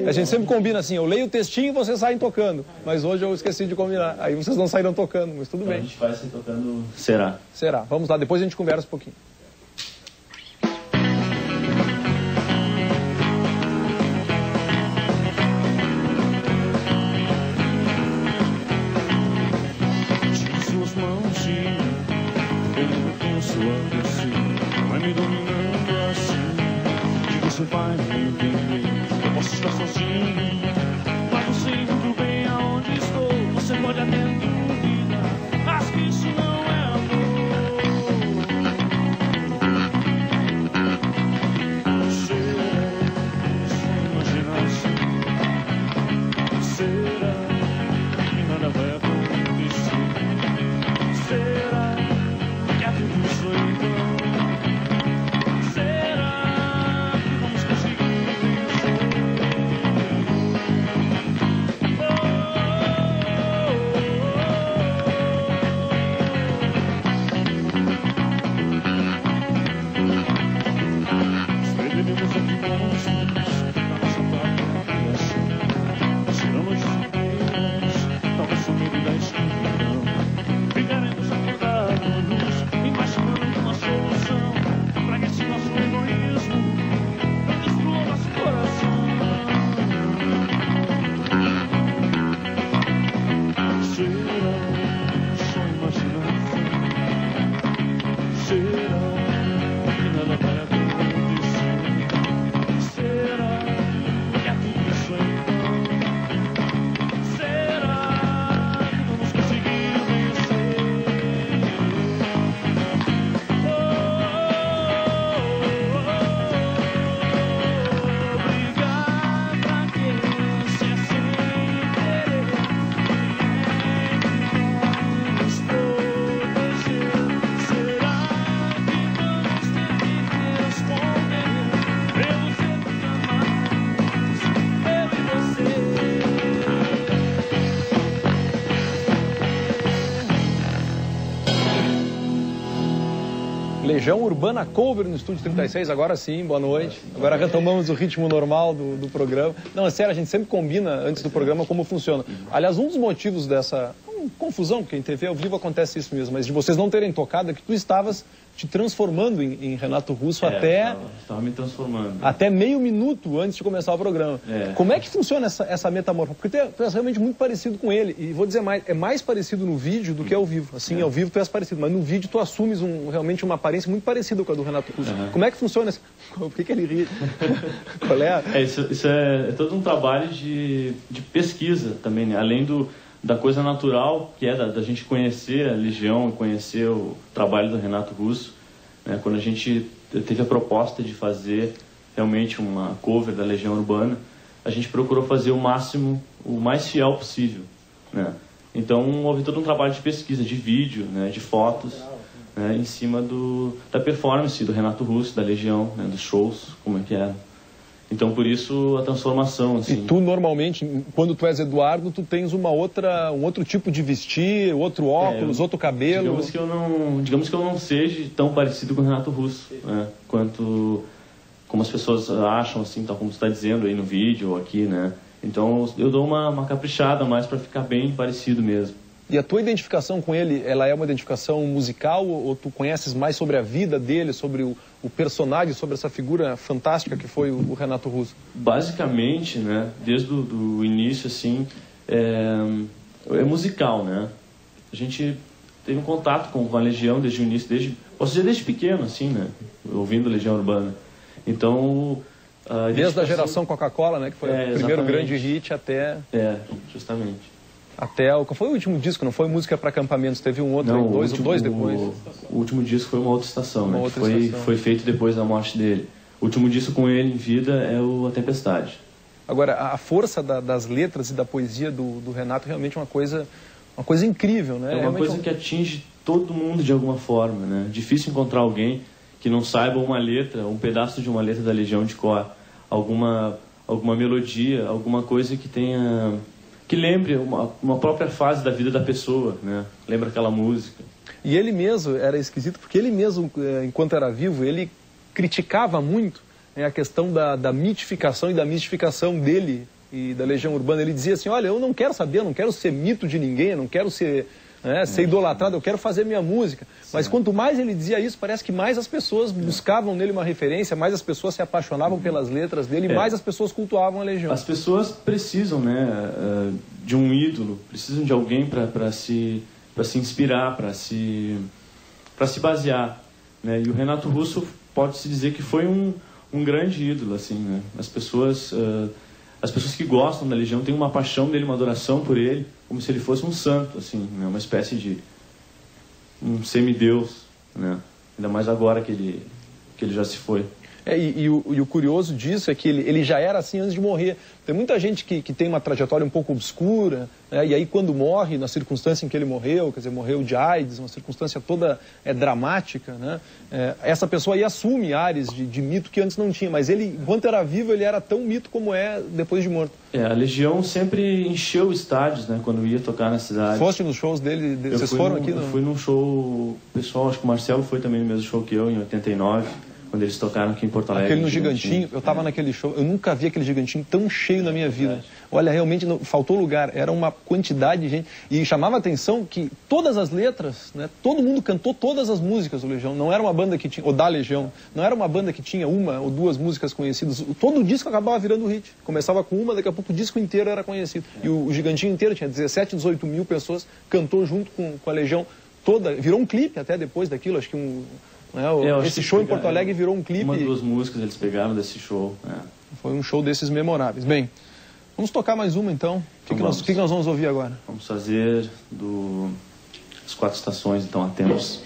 A gente sempre combina assim, eu leio o textinho e vocês saem tocando. Mas hoje eu esqueci de combinar. Aí vocês não saíram tocando, mas tudo bem. A gente vai sair tocando Será. Será. Vamos lá, depois a gente conversa um pouquinho. Vai me dominando assim, que você vai me entender. Eu posso estar sozinho, mas eu sei muito bem aonde estou. Você pode até duvidar, acho que isso não é amor. Será, só imaginar assim. Será que nada vai acontecer? Será que é tudo isso então? Legião Urbana Cover no Estúdio 36, agora sim, boa noite. Agora retomamos o ritmo normal do programa. Não, é sério, a gente sempre combina antes do programa como funciona. Aliás, um dos motivos dessa confusão, porque em TV ao vivo acontece isso mesmo, mas de vocês não terem tocado é que tu estavas te transformando em Renato Russo Estava me transformando. Até meio minuto antes de começar o programa. Como é que funciona essa metamorfose? Porque tu és realmente muito parecido com ele. E vou dizer mais, é mais parecido no vídeo do que ao vivo. Assim, ao vivo tu és parecido, mas no vídeo tu assumes realmente uma aparência muito parecida com a do Renato Russo. Como é que funciona? Por que ele ri? Qual é? Isso é todo um trabalho de pesquisa também, né? Além da coisa natural, que é da gente conhecer a Legião, conhecer o trabalho do Renato Russo, né? Quando a gente teve a proposta de fazer realmente uma cover da Legião Urbana, a gente procurou fazer o mais fiel possível, né? Então houve todo um trabalho de pesquisa, de vídeo, né? De fotos, né? Em cima da performance do Renato Russo, da Legião, né? Dos shows, como é que era. Então, por isso, a transformação, assim. E tu, normalmente, quando tu és Eduardo, tu tens um outro tipo de vestir, outro óculos, outro cabelo. Digamos que eu não seja tão parecido com o Renato Russo, né? Como as pessoas acham, assim, tal como você está dizendo aí no vídeo ou aqui, né? Então, eu dou uma caprichada mais para ficar bem parecido mesmo. E a tua identificação com ele, ela é uma identificação musical ou tu conheces mais sobre a vida dele, sobre o personagem, sobre essa figura fantástica que foi o Renato Russo? Basicamente, né, desde o início, assim, é musical, né? A gente teve um contato com a Legião desde o início, posso dizer desde pequeno, assim, né? Ouvindo Legião Urbana. Então... Desde a geração Coca-Cola, né? Que foi o primeiro grande hit até... justamente. Qual foi o último disco? Não foi Música para Acampamentos? Teve um outro, dois depois? O último disco foi Uma Outra Estação, né? Foi feito depois da morte dele. O último disco com ele em vida é A Tempestade. Agora, a força das letras e da poesia do Renato realmente é uma coisa incrível, né? É uma coisa que atinge todo mundo de alguma forma, né? Difícil encontrar alguém que não saiba uma letra, um pedaço de uma letra da Legião de cor, alguma melodia, alguma coisa que tenha... que lembre uma própria fase da vida da pessoa, né? Lembra aquela música. E ele mesmo era esquisito, porque ele mesmo, enquanto era vivo, ele criticava muito a questão da mitificação e da mistificação dele e da Legião Urbana. Ele dizia assim, olha, eu não quero saber, eu não quero ser mito de ninguém, eu não quero ser idolatrado, eu quero fazer minha música. Mas quanto mais ele dizia isso, parece que mais as pessoas buscavam nele uma referência, mais as pessoas se apaixonavam pelas letras dele, mais as pessoas cultuavam a Legião. As pessoas precisam, né, de um ídolo, precisam de alguém para se inspirar, para se basear, né? E o Renato Russo pode-se dizer que foi um grande ídolo, assim, né? As pessoas que gostam da Legião têm uma paixão dele, uma adoração por ele, como se ele fosse um santo, assim, né? Uma espécie de um semideus, né? Ainda mais agora que ele já se foi. E o curioso disso é que ele já era assim antes de morrer. Tem muita gente que tem uma trajetória um pouco obscura, né? E aí quando morre, na circunstância em que ele morreu, quer dizer, morreu de AIDS, uma circunstância toda dramática, né? Essa pessoa aí assume áreas de mito que antes não tinha, mas ele, enquanto era vivo, ele era tão mito como é depois de morto. A Legião sempre encheu estádios, né, quando ia tocar na cidade. Foste nos shows dele? Vocês foram aqui? Eu fui num show pessoal, acho que o Marcelo foi também no mesmo show que eu, em 89. Quando eles tocaram aqui em Porto Alegre. Aquele no Gigantinho, eu estava naquele show, eu nunca vi aquele Gigantinho tão cheio na minha vida. Olha, realmente faltou lugar, era uma quantidade de gente. E chamava a atenção que todas as letras, né, todo mundo cantou todas as músicas do Legião. Não era uma banda que tinha, ou da Legião, não era uma banda que tinha uma ou duas músicas conhecidas. Todo o disco acabava virando hit. Começava com uma, daqui a pouco o disco inteiro era conhecido. E o Gigantinho inteiro tinha 17, 18 mil pessoas, cantou junto com a Legião toda. Virou um clipe até depois daquilo, acho que esse show em Porto Alegre virou um clipe. Uma, duas músicas eles pegaram desse show. Foi um show desses memoráveis. Bem, vamos tocar mais uma então. O que nós vamos ouvir agora? Vamos fazer as 4 estações, então, Atenas.